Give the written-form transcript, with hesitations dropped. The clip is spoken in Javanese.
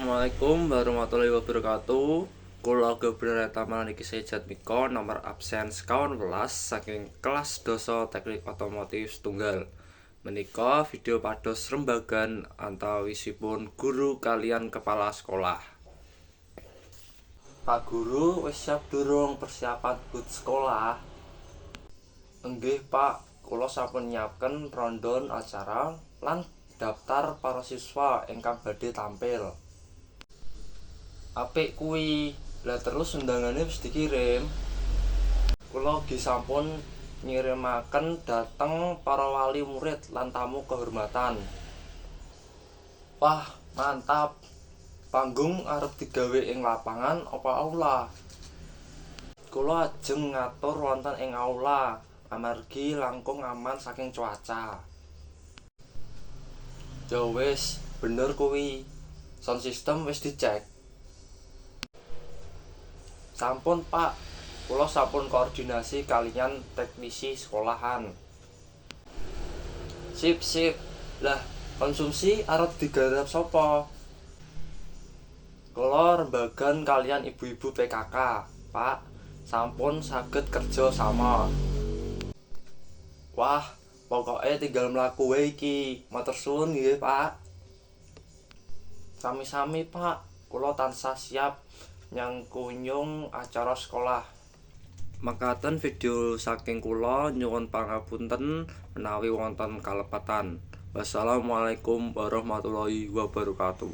Assalamualaikum warahmatullahi wabarakatuh. Kula Gubernur Taman iki Jatmiko nomor absen sekawan welas saking kelas doso teknik otomotif tunggal. Menika video pados rembagan antawisipun guru kalian kepala sekolah. Pak Guru, wis siap durung persiapan hut sekolah? Enggih Pak, kula sampun nyiapken rondon acara lan daftar para siswa ingkang badhe tampil. Apik kuwi. Lah terus undangane wis dikirim. Kula ugi sampun ngirimaken dhateng para wali murid lan tamu kehormatan. Wah, mantap. Panggung arep digawe ing lapangan apa aula? Kula ajeng ngatur wonten ing aula amargi langkung aman saking cuaca. Ya wis, bener kuwi. Sound system wis dicek. Sampun Pak, kula sampun koordinasi kalian teknisi sekolahan. Sip. Lah, konsumsi arep digarap sapa? Kula rembagan kalian ibu-ibu PKK, Pak. Sampun saged kerja sama. Wah, pokoke tinggal mlaku wae iki. Matur suwun nggih, Pak. Sami-sami, Pak. Kula tansah siap nyangkunyung acara sekolah. Makaten video saking kula, nyuwun pangapunten menawi wonten kalepatan. Wassalamualaikum warahmatullahi wabarakatuh.